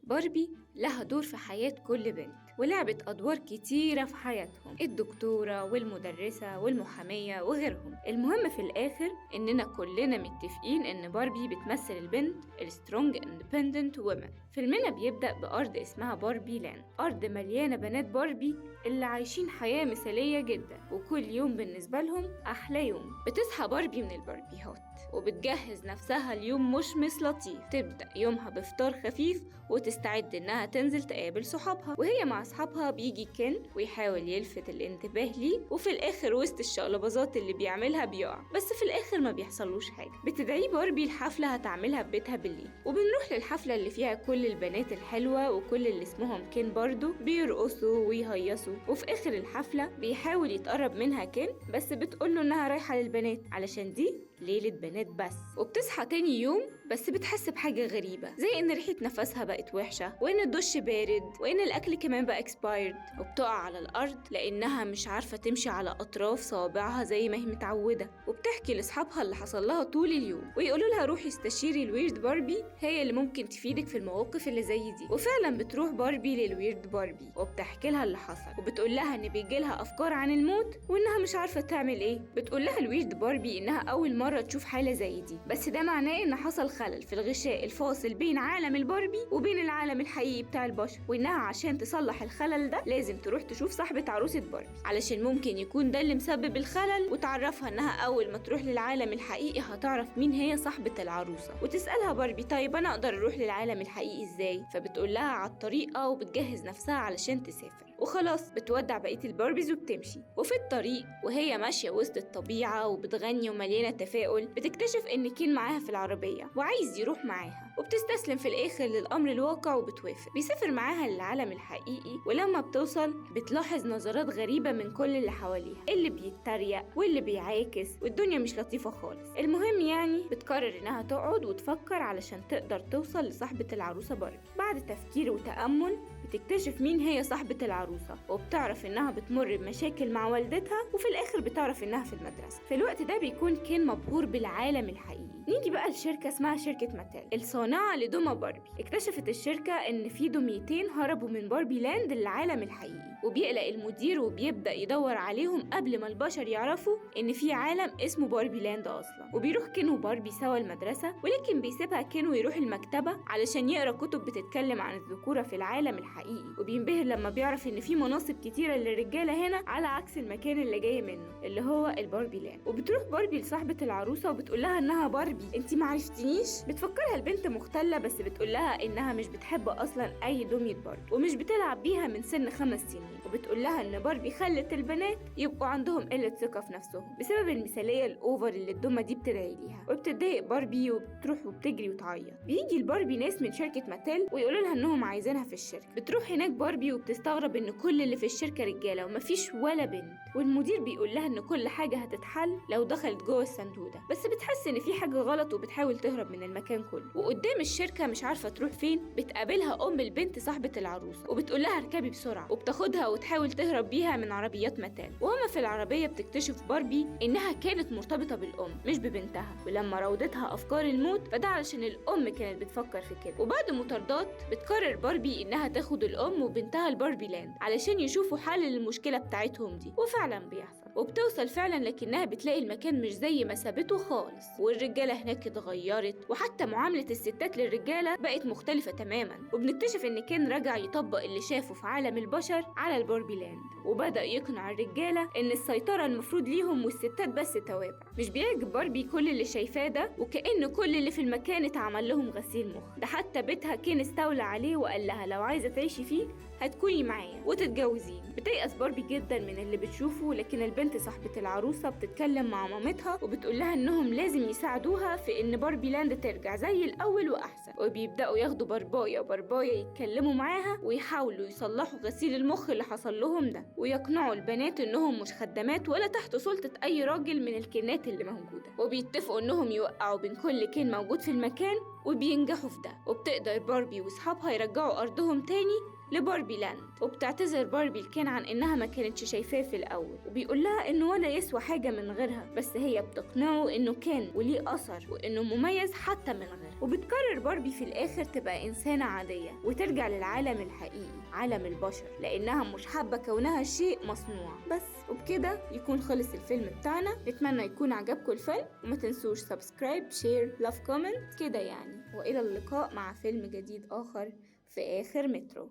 باربي لها دور في حياة كل بنت، ولعبت أدوار كتيرة في حياتهم، الدكتورة والمدرسة والمحامية وغيرهم. المهم في الآخر إننا كلنا متفقين إن باربي بتمثل البنت السترونج اندبندنت وومن. فيلمنا بيبدأ بأرض اسمها باربي لاند، أرض مليانة بنات باربي اللي عايشين حياة مثالية جدا، وكل يوم بالنسبة لهم أحلى يوم. بتصحى باربي من الباربيهات وبتجهز نفسها اليوم مشمس لطيف، تبدأ يومها بفطار خفيف وتستعد إنها تنزل تقابل صحابها. وهي مع أصحابها بيجي كين ويحاول يلفت الانتباه ليه، وفي الآخر وسط الشقلباظات اللي بيعملها بيقع، بس في الآخر ما بيحصلوش حاجة. بتدعيه باربي الحفلة هتعملها في بيتها بالليل، وبنروح للحفلة اللي فيها كل البنات الحلوة وكل اللي اسمهم كين برضو بيرقصوا ويهيصوا. وفي آخر الحفلة بيحاول يتقرب منها كين، بس بتقوله إنها رايحة للبنات علشان دي ليلة بنات بس. وبتصحى تاني يوم بس بتحس بحاجة غريبة، زي إن ريحة نفسها بقت وحشة، وإن الدش بارد، وإن الأكل كمان بقى expired. وبتقع على الأرض لأنها مش عارفة تمشي على أطراف صوابعها زي ما هي متعودة. وبتحكي لأصحابها اللي حصل لها طول اليوم، ويقولوا لها روحي استشيري الويرد باربي، هي اللي ممكن تفيدك في المواقف اللي زي دي. وفعلا بتروح باربي للويرد باربي وبتحكي لها اللي حصل، وبتقول لها إن بيجيلها أفكار عن الموت وإنها مش عارفة تعمل إيه. بتقول لها الويرد باربي إنها أول مرة تشوف حالة زي دي، بس ده معناه إن حصل خلل في الغشاء الفاصل بين عالم الباربي وبين العالم الحقيقي بتاع البشر، وإنها عشان تصلح الخلل ده لازم تروح تشوف صاحبة عروسة باربي علشان ممكن يكون ده اللي مسبب الخلل، وتعرفها إنها أول ما تروح للعالم الحقيقي هتعرف مين هي صاحبة العروسة. وتسألها باربي طيب أنا أقدر أروح للعالم الحقيقي إزاي؟ فبتقول لها على الطريقة وبتجهز نفسها علشان تسافر. وخلاص بتودع بقية الباربيز وبتمشي. وفي الطريق وهي ماشية وسط الطبيعة وبتغني ومليانة تفاؤل، بتكتشف إن كين معاها في العربية وعايز يروح معاها، وبتستسلم في الآخر للأمر الواقع وبتوافق. بيسافر معاها للعالم الحقيقي، ولما بتوصل بتلاحظ نظرات غريبة من كل اللي حواليها، اللي بيتريق واللي بيعاكس، والدنيا مش لطيفة خالص. المهم يعني بتقرر إنها تقعد وتفكر علشان تقدر توصل لصاحبة العروسة باربي. بعد تفكير وتأمل بتكتشف مين هي صاحبة العروسة، وبتعرف إنها بتمر بمشاكل مع والدتها، وفي الآخر بتعرف إنها في المدرسة. في الوقت ده بيكون كين مبهور بالعالم الحقيقي. نيجي بقى لشركة اسمها شركة ماتيل الصانعة لدمى باربي. اكتشفت الشركة إن في دميتين هربوا من باربي لاند للعالم الحقيقي، وبيقلق المدير وبيبدأ يدور عليهم قبل ما البشر يعرفوا إن في عالم اسمه باربي لاند أصلا. وبيروح كين وباربي سوا المدرسة، ولكن بيسيبها كين ويروح المكتبة علشان يقرأ كتب بتتكلم عن الذكورة في العالم الحقيقي، وبينبهر لما بيعرف إن في مناصب كتيرة للرجالة هنا على عكس المكان اللي جاي منه اللي هو الباربي لاند. وبتروح باربي لصاحبة العروسة وبتقول لها إنها باربي انتي معرفتنيش. بتفكرها البنت مختلة، بس بتقول لها إنها مش بتحب أصلا أي دمية باربي ومش بتلعب بيها من سن 5 سنين. وبتقول لها إن باربي خلت البنات يبقوا عندهم قلة ثقة في نفسهم بسبب المثالية الأوفر اللي الدمى دي بتدعي ليها. وبتتضايق باربي وبتروح وبتجري وتعيط. بيجي الباربي ناس من شركة ماتيل ويقولوا لها إنهم عايزينها في الشركة. بتروح هناك باربي وبتستغرب إن كل اللي في الشركة رجالة ومفيش ولا بنت، والمدير بيقول لها إن كل حاجة هتتحل لو دخلت جوه الصندوق ده، بس بتحس إن في حاجة غلط وبتحاول تهرب من المكان كله. وقدام الشركة مش عارفة تروح فين بتقابلها أم البنت صاحبة العروسة، وبتقول لها اركبي بسرعة، وبتاخدها وتحاول تهرب بيها من عربيات ماتيل. وهما في العربية بتكتشف باربي إنها كانت مرتبطة بالأم مش ببنتها، ولما راودتها أفكار الموت فده علشان الأم كانت بتفكر في كده. وبعد مطاردات بتقرر باربي إنها تاخد الأم وبنتها الباربي لاند علشان يشوفوا حل للمشكلة بتاعتهم دي، وفعلا بيحصل. وبتوصل فعلا لكنها بتلاقي المكان مش زي ما سابته خالص، والرجالة هناك اتغيرت، وحتى معاملة الستات للرجالة بقت مختلفة تماما. وبنكتشف إن كين رجع يطبق اللي شافه في عالم البشر على الباربي لاند، وبدأ يقنع الرجالة إن السيطرة المفروض ليهم والستات بس توابع. مش بيعجب باربي كل اللي شايفاه ده، وكأن كل اللي في المكان اتعمل لهم غسيل مخ. ده حتى بيتها كين استولى عليه وقال لها لو عايزة تعيشي فيه هتكوني معايا وتتجوزين. بتيأس باربي جدا من اللي بتشوفه، لكن البنت صاحبة العروسة بتتكلم مع مامتها وبتقول لها إنهم لازم يساعدوها في إن باربي لاند ترجع زي الأول وأحسن. وبيبدأوا ياخدوا برباية برباية يتكلموا معاها ويحاولوا يصلحوا غسيل المخ اللي حصل لهم ده، ويقنعوا البنات إنهم مش خدامات ولا تحت سلطة أي راجل من الكينات اللي موجودة. وبيتفقوا إنهم يوقعوا بين كل كين موجود في المكان، وبينجحوا في ده. وبتقدر باربي وصحابها يرجعوا أرضهم تاني لباربي لاند، وبتعتذر باربي لكين عن إنها ما كانتش شايفاه في الأول، وبيقول لها إنه ولا يسوى حاجة من غيرها، بس هي بتقنعه إنه كان وليه أثر وإنه مميز حتى من غيرها. وبتقرر باربي في الآخر تبقى إنسانة عادية وترجع للعالم الحقيقي، عالم البشر، لأنها مش حابة كونها شيء مصنوع بس. وبكده يكون خلص الفيلم بتاعنا. نتمنى يكون عجبكم الفيلم، وما تنسوش سبسكرايب، شير، لاف، كومنت كده يعني. وإلى اللقاء مع فيلم جديد آخر في آخر مترو.